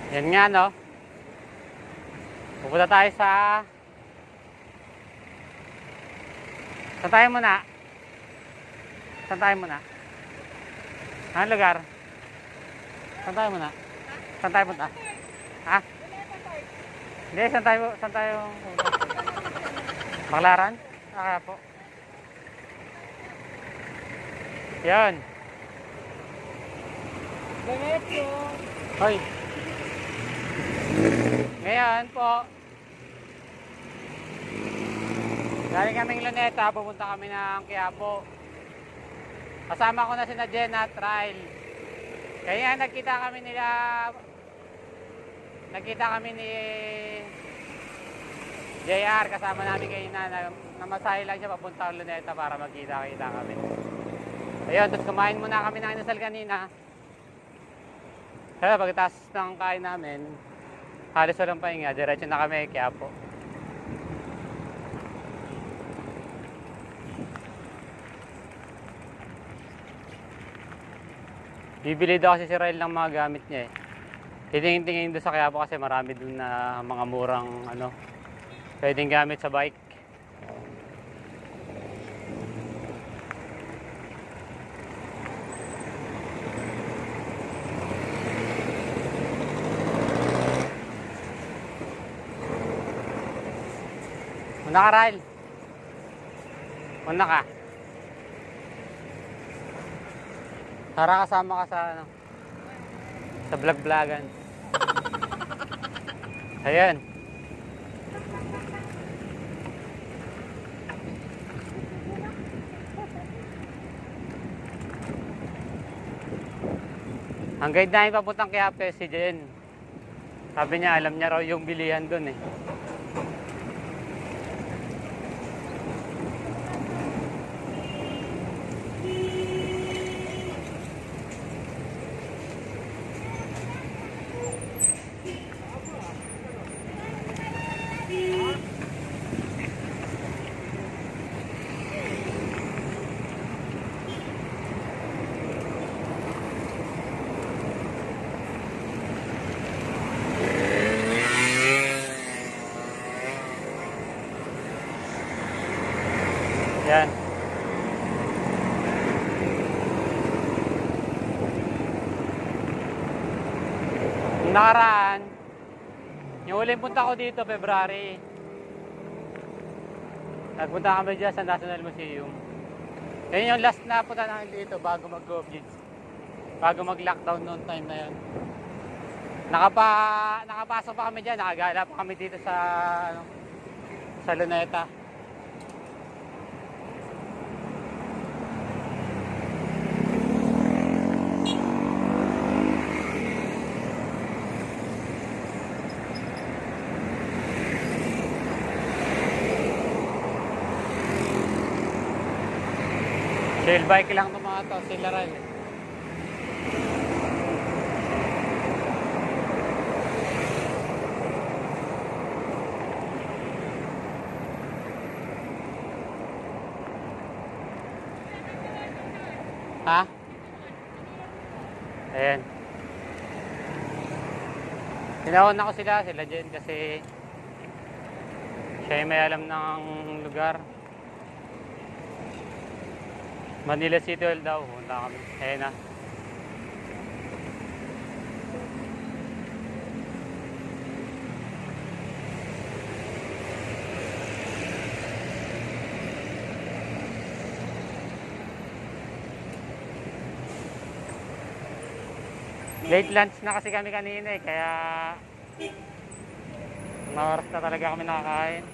Yan nga, no? Pupunta tayo sa... Saan tayo muna? Saan tayo muna? Anong lugar? Saan tayo muna? Saan tayo punta? Ha? Hindi, saan tayo pupunta? Baclaran? Kaya po. Yan. Hoy. Ngayon po, galing kaming Luneta, pupunta kami ng Quiapo. Kasama ko na sina Jenna at Ryle. Kaya nagkita kami ni JR, kasama namin kayo na namasahe lang siya papunta ng Luneta para magkita-kita kami. Ayun, tapos kumain muna kami ng inasal kanina. Kaya pagkatapos ng kain namin, halos walang pahinga, diretso na kami kaya po. Bibili daw kasi si Ryle ng mga gamit niya eh. Titingin-tingin doon sa Quiapo kasi marami doon na mga murang pwedeng gamit sa bike. Una ka, Ryle. Una ka. Tara, kasama ka sa vlog-vlogan. Ayan. Ang guide namin papuntang Quiapo si Jen. Sabi niya, alam niya raw yung bilihan dun eh. Yan. Yung nakaraan, yung huling punta ko dito, February. Nagpunta kami dyan sa National Museum. Yan yung last na punta namin dito bago mag-COVID. Bago mag-lockdown noon time na yun. Nakapasok pa kami dyan, nakagala pa kami dito sa Luneta. Trail bike lang itong mga to, sila rin. Ha? Ayan. Tinawon ako sila Jen kasi siya may alam ng lugar. Manila City Hall daw, punta kami. Ayan na. Late lunch na kasi kami kanina eh, kaya mga oras na talaga kami nakakain.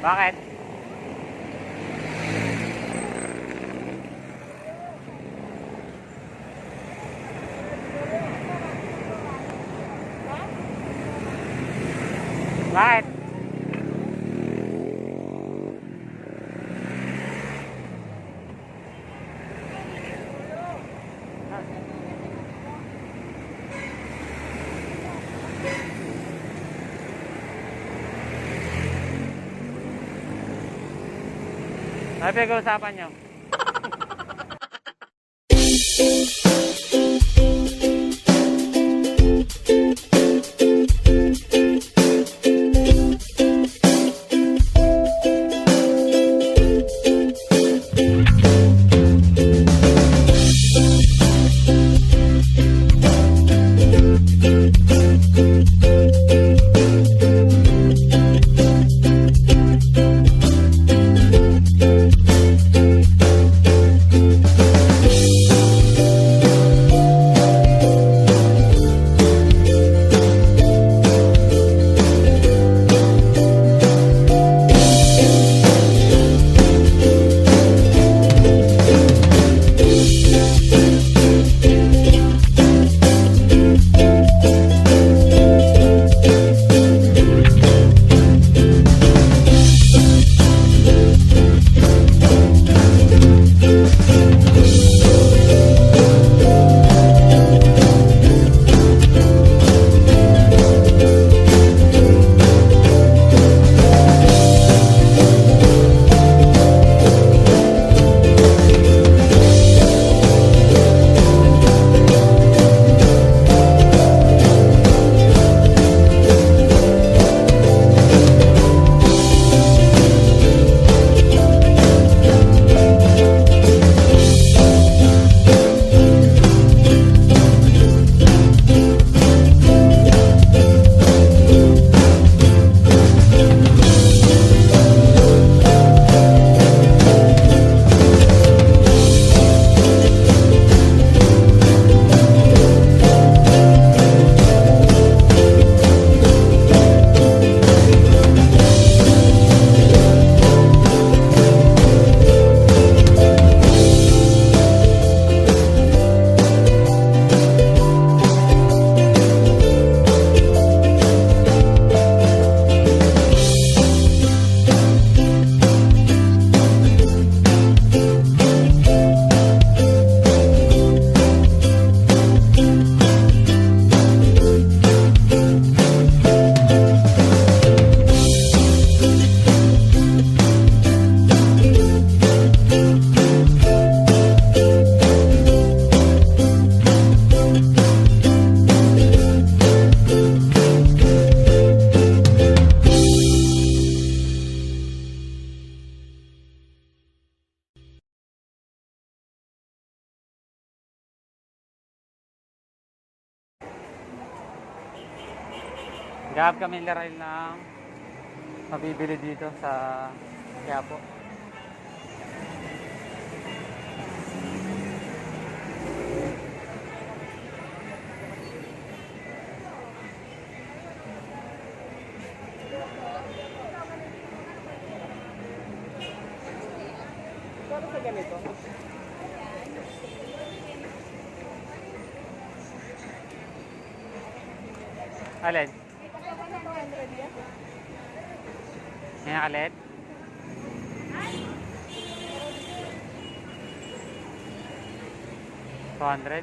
Bakit? Bakit? Ano pinag-uusapan nyo? Gahap kami laray ng mabibili dito sa Quiapo. Para sa ganito. Alin? Yan kalit? $200?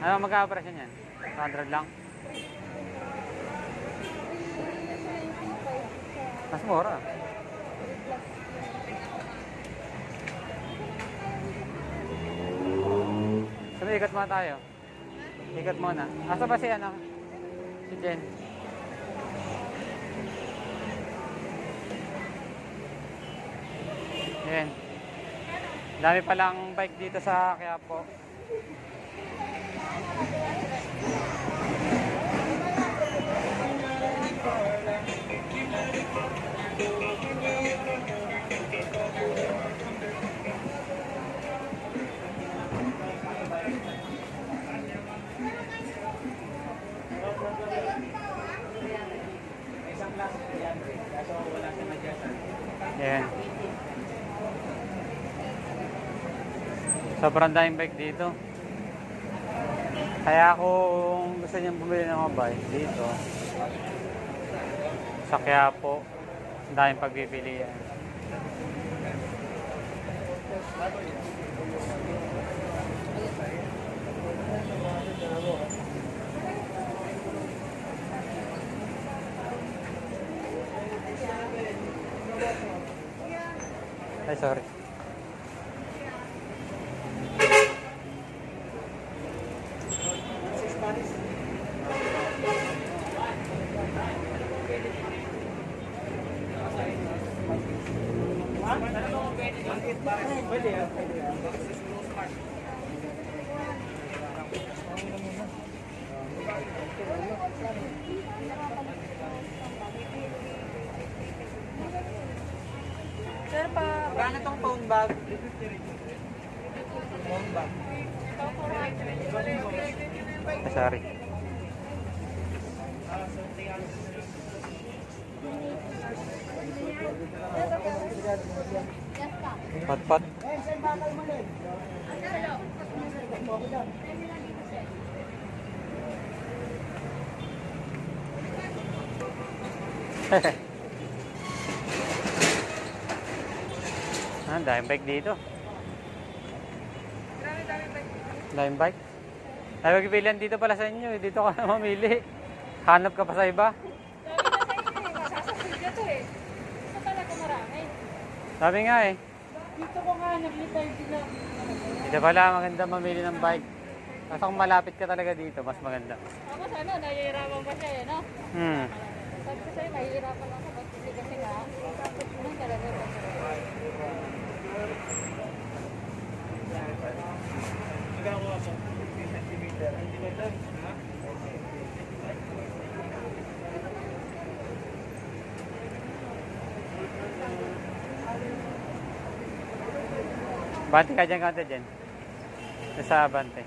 Ano magka-operasyon yan? 200 lang? Mas mura. Sabi, ikot muna tayo. Ikot muna. Asa ba si ano? Si Jen. Ayan. Dami palang bike dito sa Quiapo. Isang klase yan, kaso wala sa madyasan. Sobrang daming bike dito. Kaya kung gusto niyong bumili ng mga bike dito, sa Quiapo, ang daming pagpipilian. Ay, sorry. Sir, pa... Magkano tong phone bag? Phone bag. Ay, sorry. Pat-pat. Daming bike dito. Daming bike. Ay, magpipilian dito pala sa inyo. Dito ka na mamili. Hanap ka pa sa iba. Masasakit to eh. Ito talaga marami. Sabi nga eh. Dito ko nga, naglitay sila. Dito pala maganda mamili ng bike. Kasi kung malapit ka talaga dito, mas maganda. Ako sana, nahihirapan pa siya eh, no? Sabi ko sa'yo, nahihirapan lang sa pagpili kasi nga. Nung talaga ba? Bante ka dyan, kante dyan. Sa bante.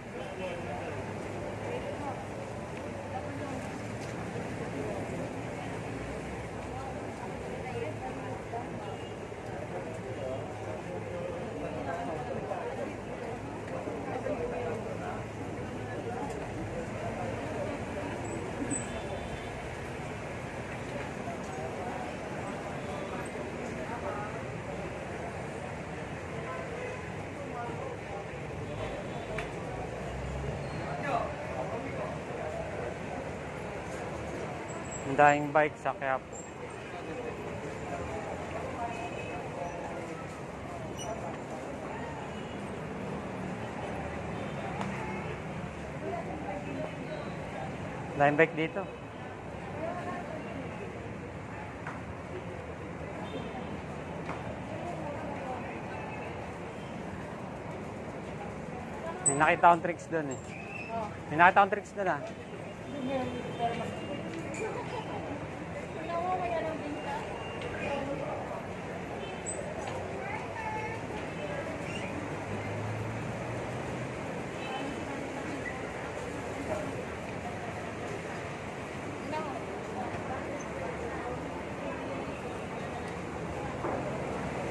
Ang daming bike sa Quiapo. Daming bike dito. May nakita akong tricks doon eh. May nakita akong tricks doon ah. Nawawala ng binta.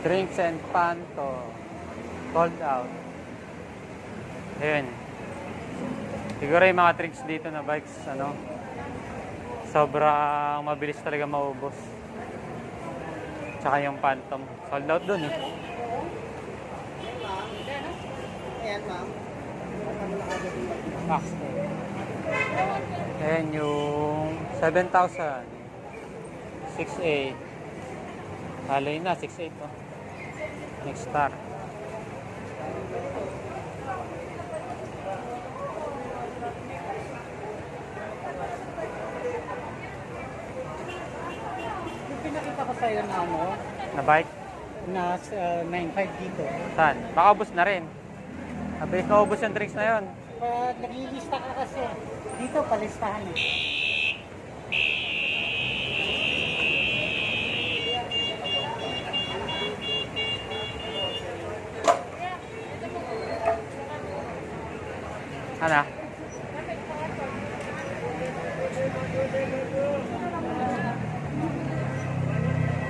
Drinks and Panto. Sold out. Ayun. Siguro yung mga tricks dito na bikes, ano, sobrang mabilis talaga maubos. Tsaka yung Phantom. Sold out dun eh. Ayan, ma'am. Max. Ayan yung 7,000. 6.8. Haloy na, 6.8 to. Next star. Yung pinakita ko sa'yo na ano, Na bike? na 9.5 dito. Saan? Baka ubos na rin. Mabilis na ubos yung drinks na yun. Pag naglilista ka kasi, dito palistahan eh. Ano?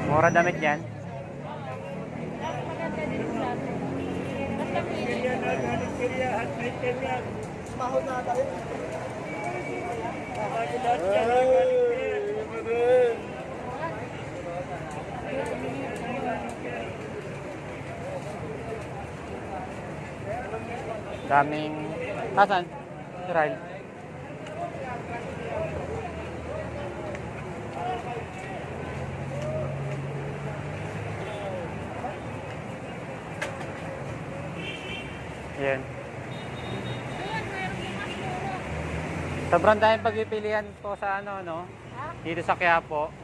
Mura damit yan. Maganda din sa atin. Basta pili. Daming... Asan? Israel. Ayan. Sobrang daming pagpipilian po sa ano, no? Dito sa Quiapo.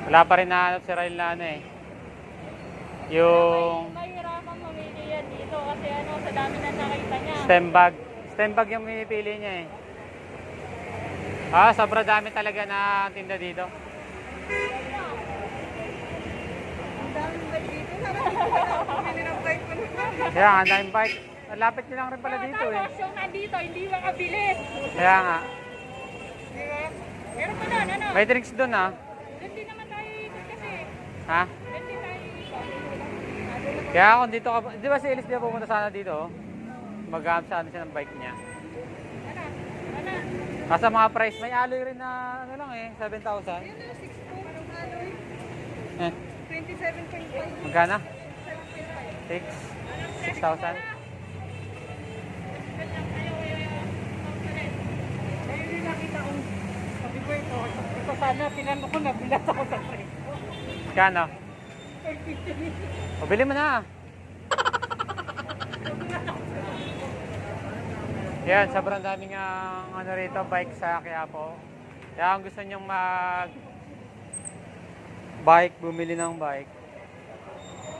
Wala pa rin nahanap si Ryle na ano eh. Yung Mahirapan mamili yan dito kasi ano, sa dami na nakita niya. stem bag. Stem bag yung pinipili niya eh. Ah, sobrang dami talaga na tinda dito. Ang daming bike dito. Pumili ng bike mo naman. Kaya nga, ang daming bike. Malapit nyo lang rin pala dito eh. Tapos yung nandito, hindi makabilis. Kaya nga. Diba? Meron pa doon, ano? May drinks doon ah. Doon din naman tayo ikot kasi. Ha? Doon din tayo ikot. Kaya kung dito ka, di ba si Elise di ba pumunta sana dito? Oh? Mag-aam sa ano siya ng bike niya. Ano? Ano? Kasi mga price, may alloy rin na ano lang eh, 7,000. Yun na, 6 po. Anong alloy? Eh, 27.5. magkano? 6,000? Ayun yung nakita ko. Sabi ko ito sana, tinanong ko na, bilas ako sa pre. Magkano? O, bili mo na. Yan, sobrang daming ano rito, bike sa Quiapo. Kaya kung gusto nyong bike, bumili ng bike.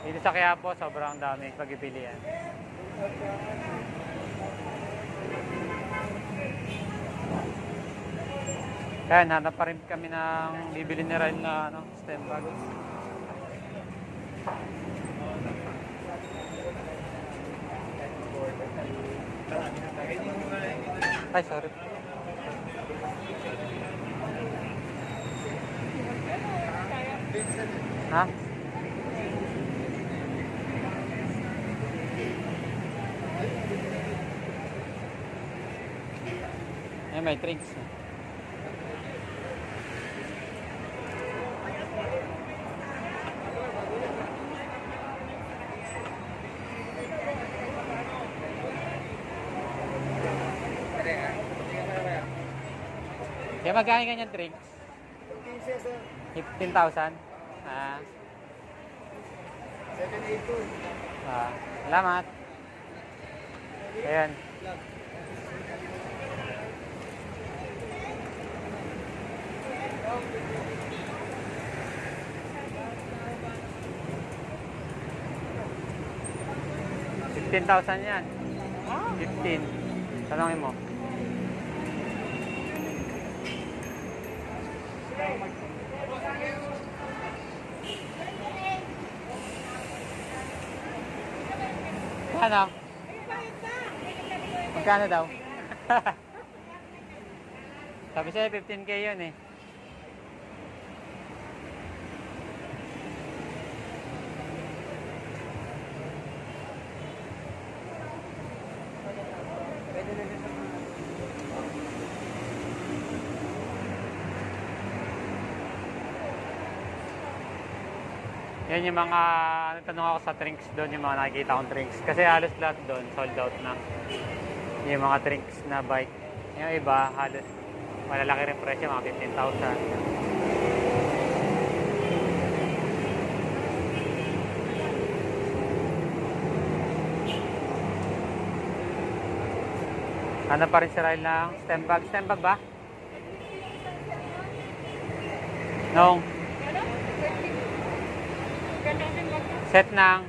Dito sa Quiapo, sobrang dami pagpipilian. Yan, hanap pa rin kami ng bibili ni Ryle na ano, stem bag. Ay, sorry. Ha? Ay, may drinks. Kaya magkano ganyan drinks? 15,000. Ah. 782. Ah, salamat. Ayan. $15,000 yan. 15. Tanongin mo. Magkano? Magkano daw? Sabi siya 15K yun eh. Yan yung mga, tanong ako sa drinks doon, yung mga nakikita kong drinks. Kasi halos lahat doon, sold out na. Yung mga drinks na bike. Yung iba, halos malalaki rin presyo, mga 15,000. Ano pa rin si Ryle ng stem bag? Stem bag ba? Nung set ng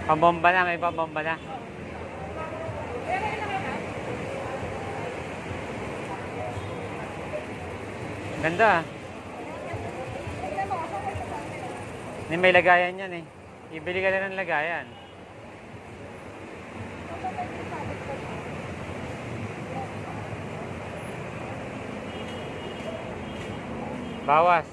pambomba na, may pambomba na. Ganda ah. Hindi may lagayan yan eh. Ibili ka na ng lagayan. Bawas.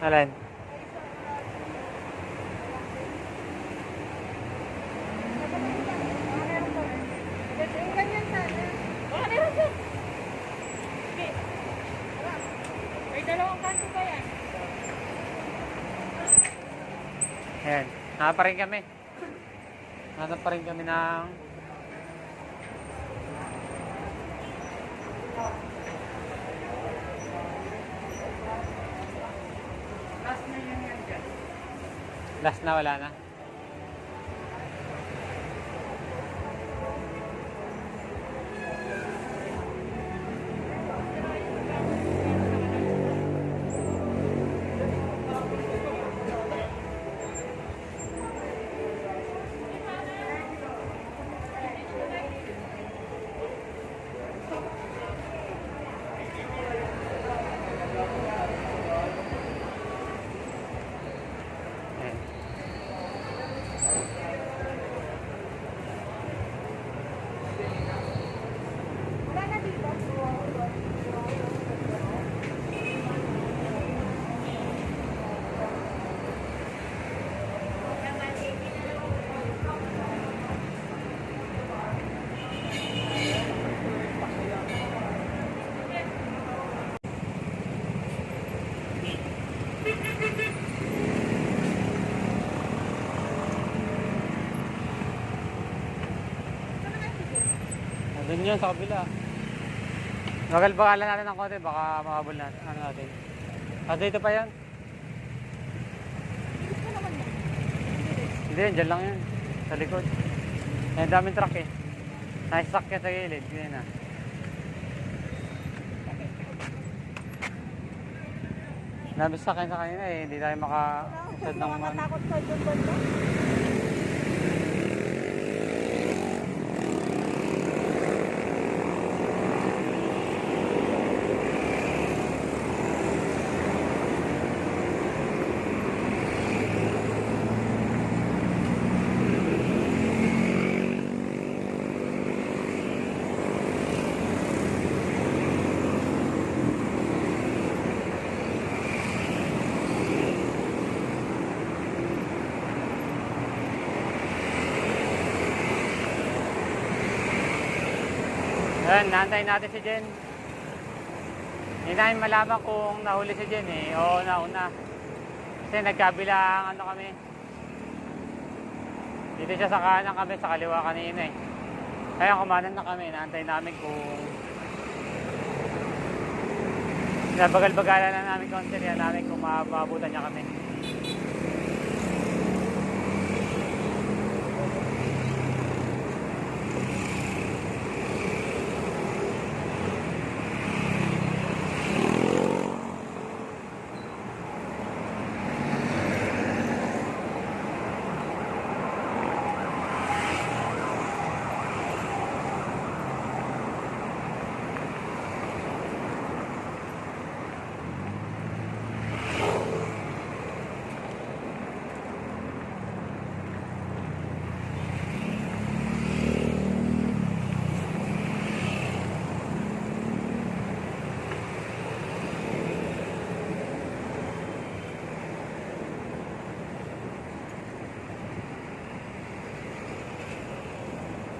Alin? May dalawang kanto ba yan? Ayan. Hanap pa rin kami. Hanap pa rin kami ng... Last na yun yan dyan. Last na, wala na. Ayan. Nandun yun sa kabila. Bagal-bagalan natin ng konti, baka makabul natin. Ano natin? Ah, dito pa yan? Hindi, dyan lang yun. Sa likod. Ay, daming truck eh. Naisak yan sa gilid. Hindi na. Nabisak yan sa kanina eh. Hindi tayo maka-usad ng mga... Takot sa doon ba? Ayan, naantayin natin si Jen. Hindi namin malaman kung nahuli si Jen eh. Oo, nauna. Kasi nagkabilang ano kami. Dito siya sa kanan kami, sa kaliwa kanina eh. Kaya kumanan na kami, naantayin namin kung... Nabagal-bagalan na namin konti yan namin kung maabutan niya kami.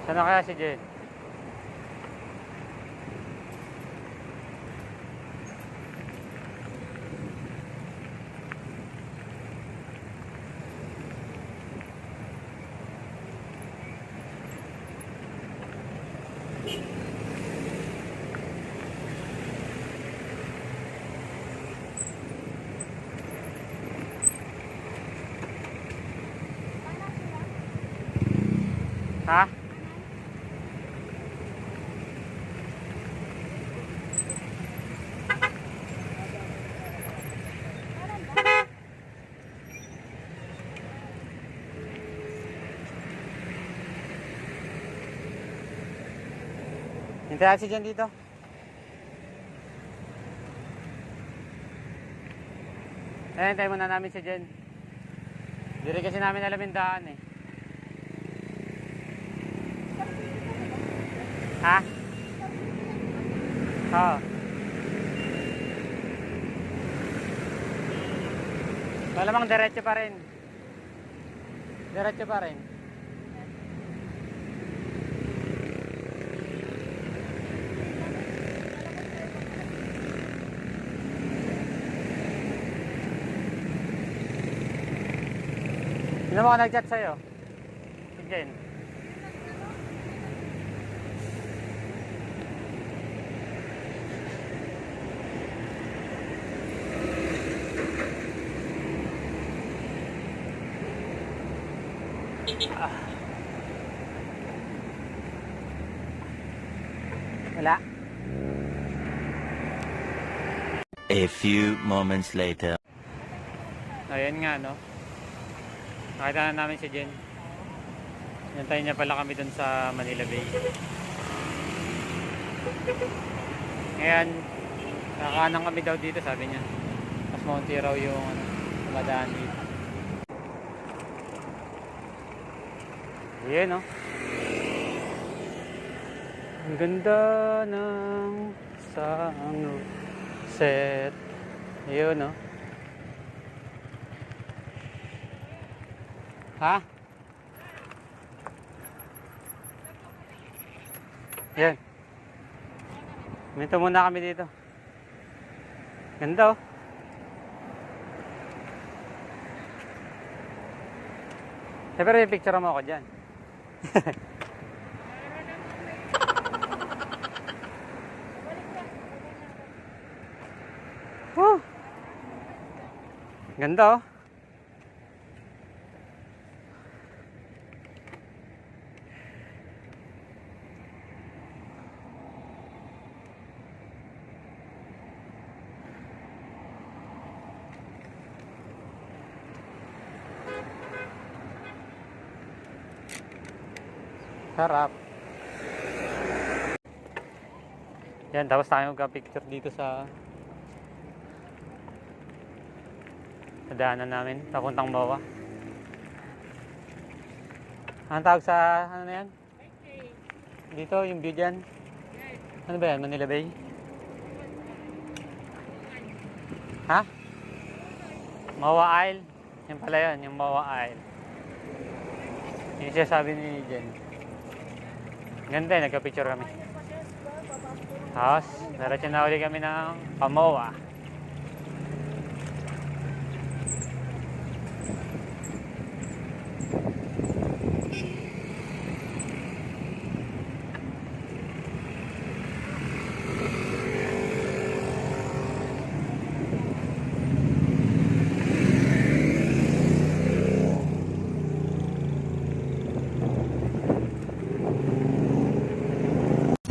Saan na kaya si Jen? Ha? Hintayin si Jen dito. Hintayin muna namin si Jen. Hindi rin kasi namin alam yung daan eh. Ha? Oo. Malamang diretso pa rin. Diretso pa rin. Sino mo ka nag-chat sa'yo? Si Jen. Wala. A few moments later. Ayan nga, no? Nakita na namin si Jen. Nantayin niya pala kami dun sa Manila Bay. Ngayon, kakaanang kami daw dito, sabi niya. Mas maunti raw yung dumadaan dito. Ayan, no? Ang ganda ng sunset. Ayun, no? Ha? Yan. Minto muna kami dito. Ganda, oh. Siyempre, picture mo ako dyan. Woo! Ganda, oh. Sarap. Yan, tapos tayo magka-picture dito sa daanan namin, papuntang Bawa. Anong tawag sa, ano na yan? Dito, yung view dyan. Ano ba yan, Manila Bay? Ha? Mawa Isle. Yan pala yun, yung Mawa Isle. Yung siya sabi ni Jen. Ganda, nagka-picture kami. Tapos, diretso na uli kami ng Pamoa.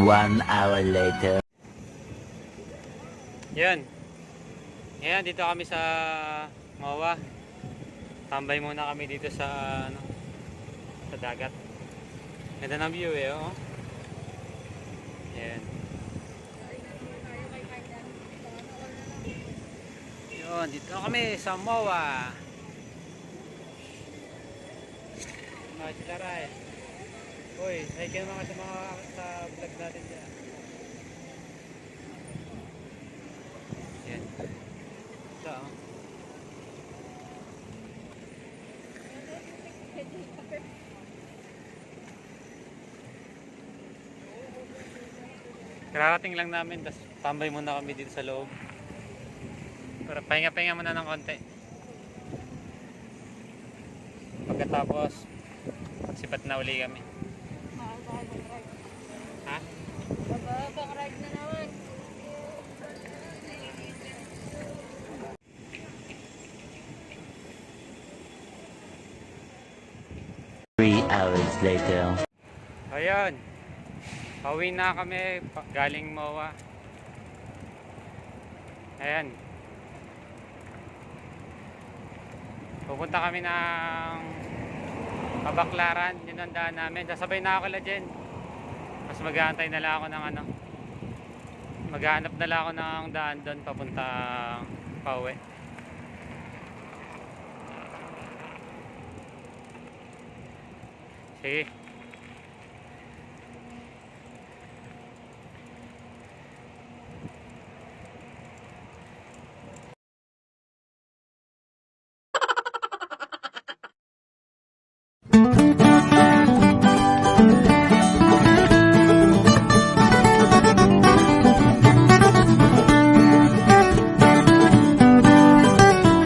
One hour later. Yan. Yan, dito kami sa Mawa. Tambay muna kami dito sa ano, sa dagat. Ganda ng view eh, oh. Yan. Yun, dito kami sa Mawa. Mga chitaray. Uy, ay ka naman sa mga sa vlog natin dyan. Yan. Ito, oh. Kararating lang namin, tapos tambay muna kami dito sa loob. Para pahinga-pahinga muna ng konti. Pagkatapos, sipat na uli kami. Ha? Bababang ride na naman. 3 hours later. Ayun. Pauwi na kami galing Mawa. Ayan. Pupunta kami ng Kabaklaran. Yun ang daan namin. Sasabay na ako kila Jen. Mas mag-aantay na lang ako ng ano. Maghahanap na lang ako ng daan doon papunta pauwi. Sige.